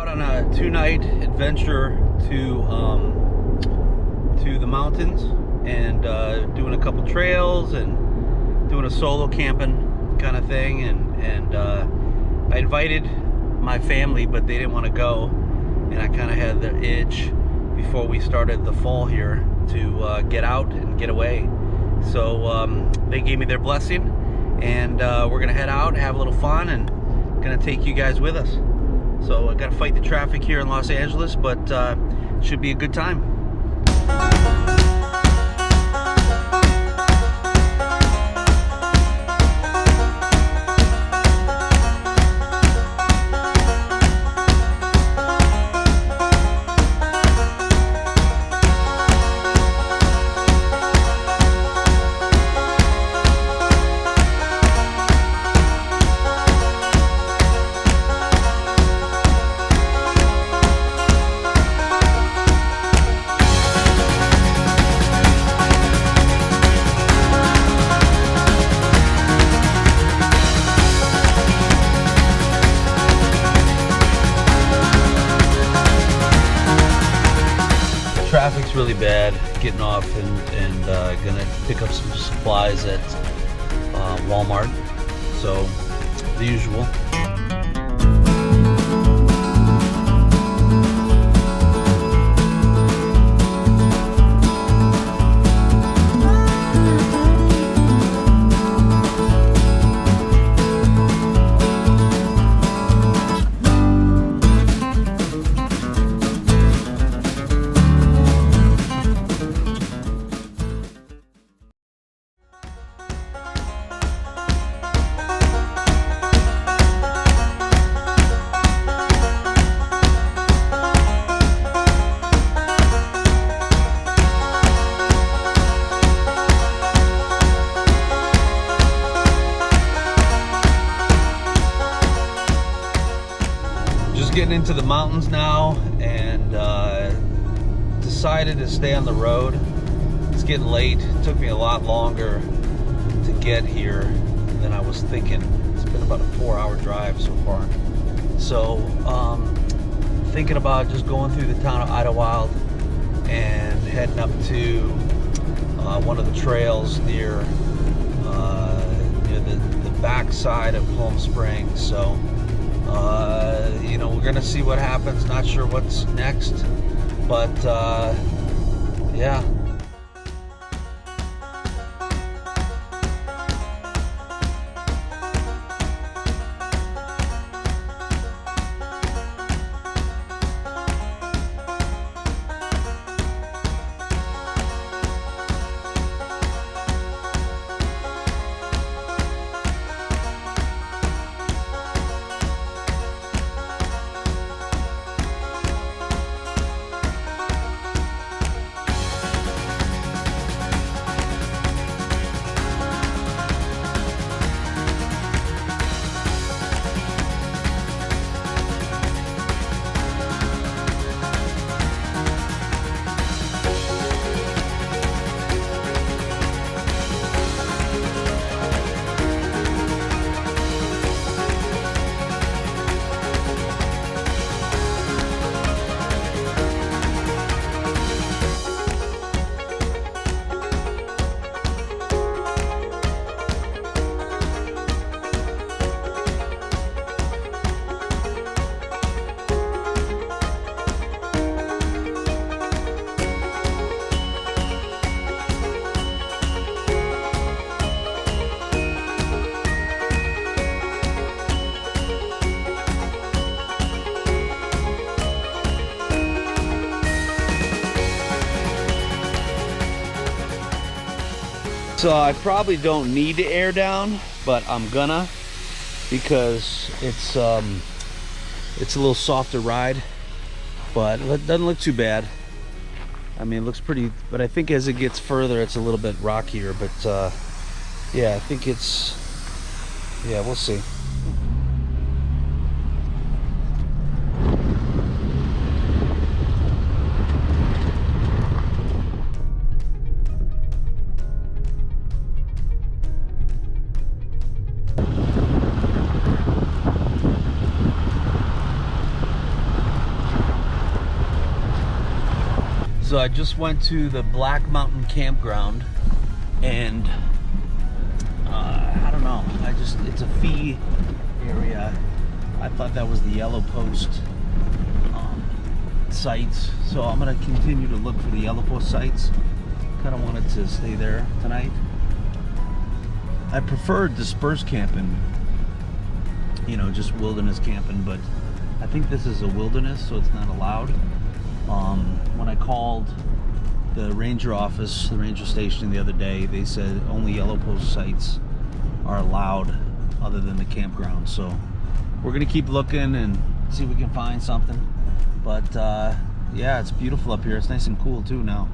out on a 2-night adventure to the mountains and doing a couple trails and doing a solo camping kind of thing, and I invited my family, but they didn't want to go, and I kind of had the itch before we started the fall here to get out and get away. So they gave me their blessing, and we're gonna head out, have a little fun, and gonna take you guys with us. So I gotta fight the traffic here in Los Angeles, but should be a good time. Traffic's really bad getting off, and gonna pick up some supplies at Walmart, so the usual. Getting into the mountains now, and decided to stay on the road. It's getting late. It took me a lot longer to get here than I was thinking. It's been about a 4-hour drive so far. So thinking about just going through the town of Idyllwild and heading up to one of the trails near the backside of Palm Springs. So you know, we're gonna see what happens. Not sure what's next, but yeah. So I probably don't need to air down, but I'm gonna, because it's a little softer ride, but it doesn't look too bad. I mean, it looks pretty, but I think as it gets further, it's a little bit rockier. But yeah, I think it's, yeah, we'll see. So I just went to the Black Mountain Campground, and I don't know, it's a fee area. I thought that was the Yellow Post sites, so I'm gonna continue to look for the Yellow Post sites. Kind of wanted to stay there tonight. I prefer dispersed camping, you know, just wilderness camping, but I think this is a wilderness, so it's not allowed. When I called the ranger office, the ranger station the other day, they said only Yellow Post sites are allowed other than the campground. So we're gonna keep looking and see if we can find something. But yeah, it's beautiful up here. It's nice and cool too now.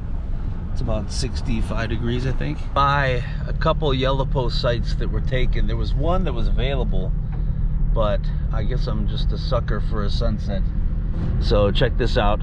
It's about 65 degrees, I think. By a couple Yellow Post sites that were taken. There was one that was available, but I guess I'm just a sucker for a sunset. So check this out.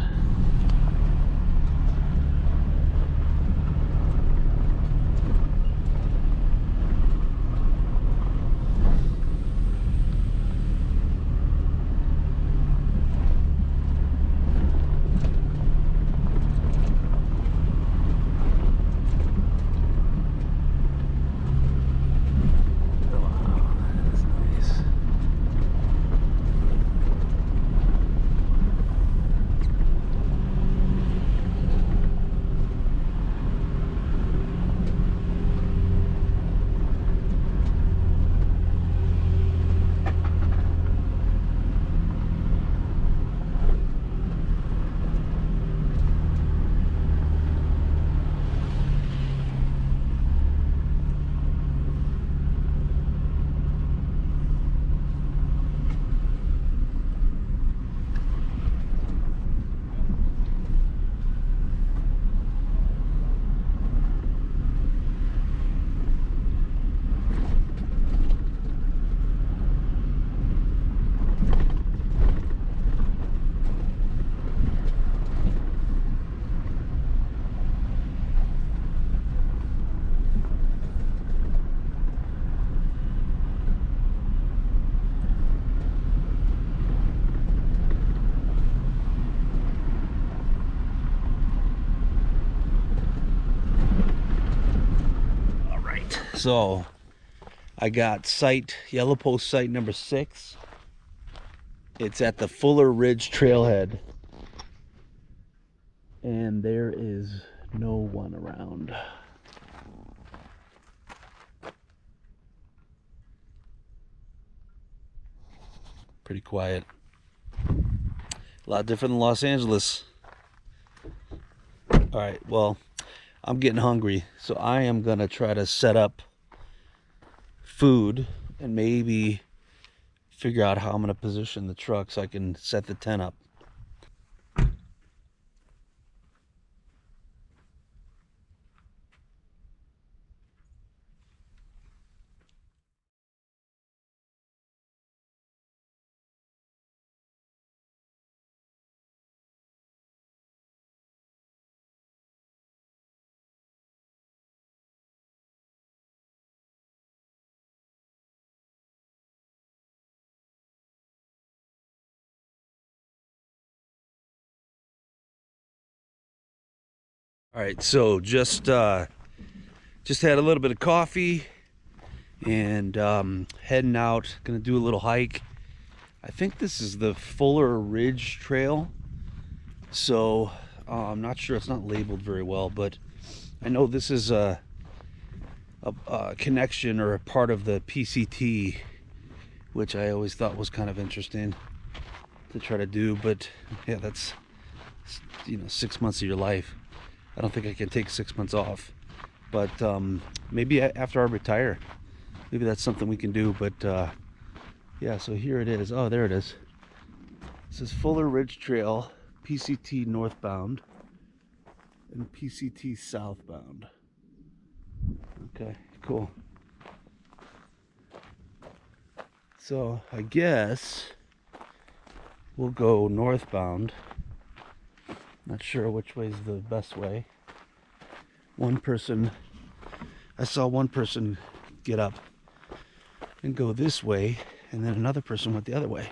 So I got site, Yellow Post site number 6. It's at the Fuller Ridge Trailhead, and there is no one around. Pretty quiet. A lot different than Los Angeles. All right, well, I'm getting hungry, so I am gonna try to set up food and maybe figure out how I'm gonna position the truck so I can set the tent up. All right, so just had a little bit of coffee and heading out. Gonna do a little hike. I think this is the Fuller Ridge Trail. So I'm not sure, it's not labeled very well, but I know this is a connection or a part of the PCT, which I always thought was kind of interesting to try to do. But yeah, that's, you know, 6 months of your life. I don't think I can take 6 months off, but maybe after I retire, maybe that's something we can do. But yeah, so here it is. Oh, there it is. This is Fuller Ridge Trail, PCT northbound and PCT southbound. Okay, cool. So I guess we'll go northbound. Not sure which way is the best way. I saw one person get up and go this way, and then another person went the other way.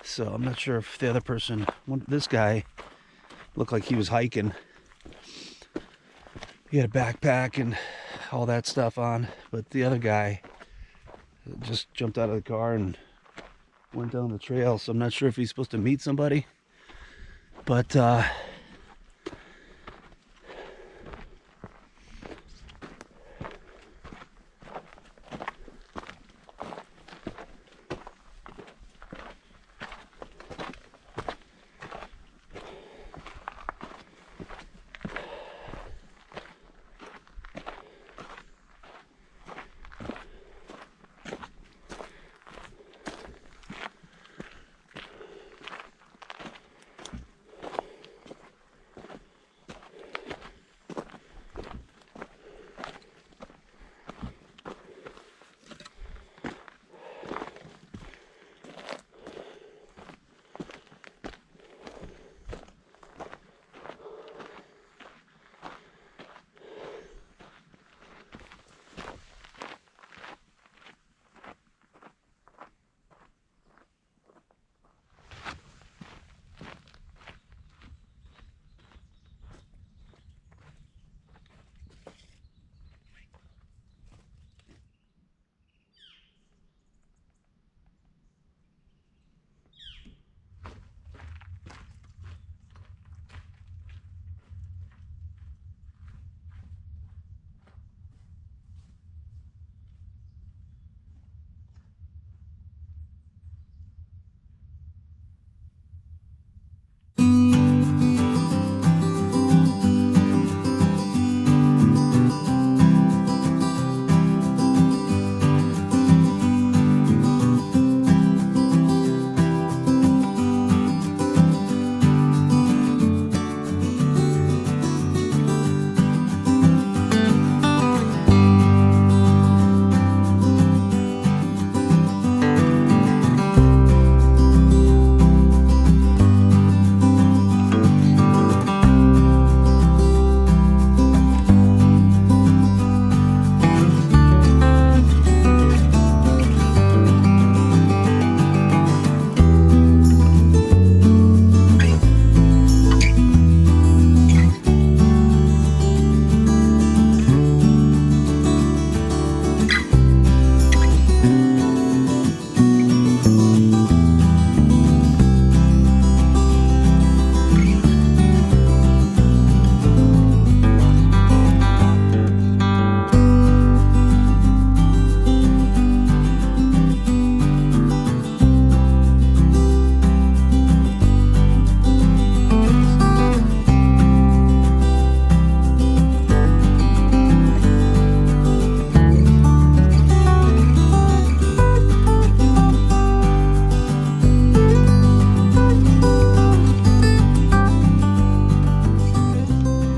So I'm not sure if the other person, this guy Looked like he was hiking. He had a backpack and all that stuff on, but the other guy just jumped out of the car and went down the trail. So I'm not sure if he's supposed to meet somebody, but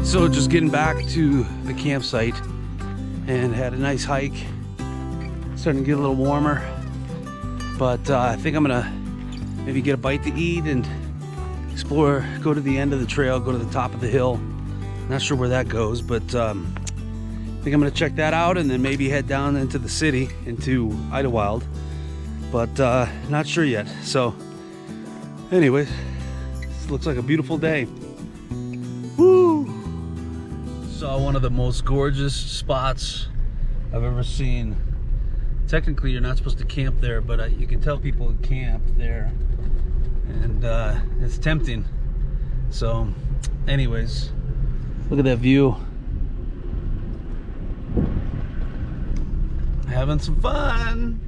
So just getting back to the campsite and had a nice hike. Starting to get a little warmer, but I think I'm gonna maybe get a bite to eat and explore, go to the end of the trail, go to the top of the hill. Not sure where that goes, but I think I'm gonna check that out and then maybe head down into the city, into Idyllwild, but not sure yet. So anyways, this looks like a beautiful day. Woo! Saw one of the most gorgeous spots I've ever seen. Technically you're not supposed to camp there, but you can tell people camp there, and it's tempting. So anyways, look at that view. Having some fun.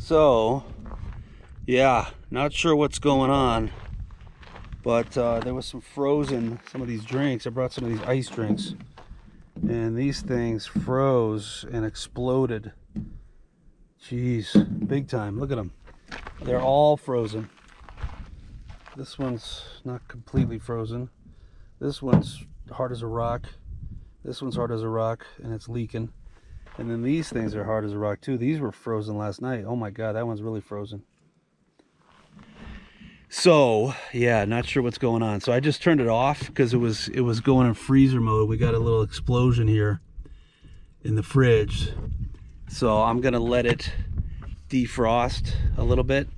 So, yeah, not sure what's going on, but there was some of these drinks. I brought some of these ice drinks, and these things froze and exploded. Jeez, big time. Look at them. They're all frozen. This one's not completely frozen. This one's hard as a rock. This one's hard as a rock, and it's leaking. And then these things are hard as a rock too. These were frozen last night. Oh my God, that one's really frozen. So yeah, not sure what's going on. So I just turned it off because it was going in freezer mode. We got a little explosion here in the fridge. So I'm gonna let it defrost a little bit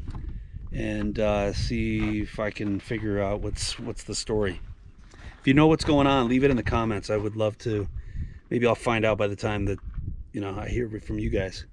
and see if I can figure out what's the story. If you know what's going on, leave it in the comments. I would love to. Maybe I'll find out by the time that, you know, I hear from you guys.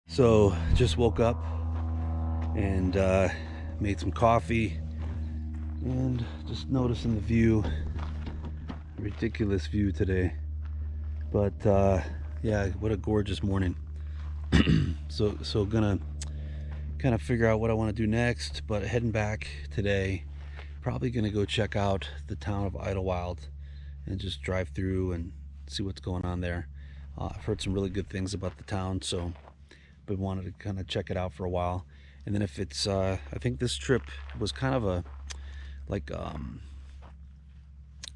So just woke up and made some coffee and just noticing the view. Ridiculous view today, but yeah, what a gorgeous morning. so gonna kind of figure out what I want to do next, but heading back today, probably gonna go check out the town of Idyllwild and just drive through and see what's going on there. I've heard some really good things about the town, so but wanted to kind of check it out for a while. And then if it's I think this trip was kind of a like kind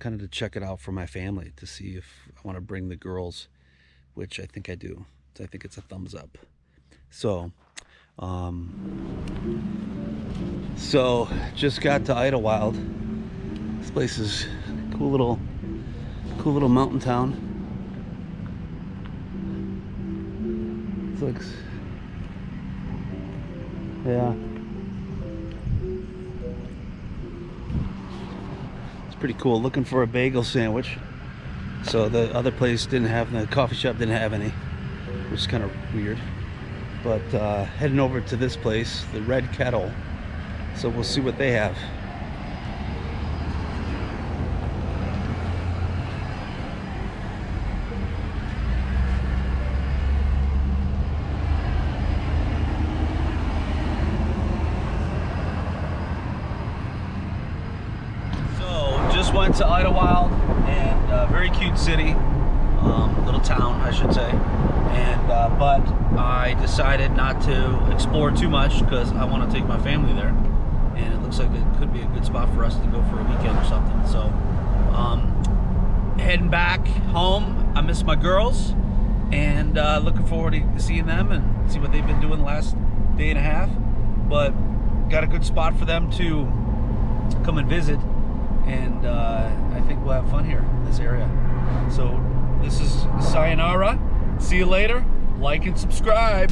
of to check it out for my family, to see if I want to bring the girls, which I think I do. So I think it's a thumbs up. So so just got to Idyllwild. This place is a cool little mountain town. It Yeah. It's pretty cool. Looking for a bagel sandwich. So the other place didn't have, the coffee shop didn't have any, which is kind of weird. But heading over to this place, the Red Kettle. So we'll see what they have. Just went to Idyllwild, and very cute city, little town I should say, and but I decided not to explore too much because I want to take my family there, and it looks like it could be a good spot for us to go for a weekend or something. So heading back home. I miss my girls, and looking forward to seeing them and see what they've been doing the last day and a half, but got a good spot for them to come and visit. And I think we'll have fun here in this area. So this is sayonara. See you later. Like and subscribe.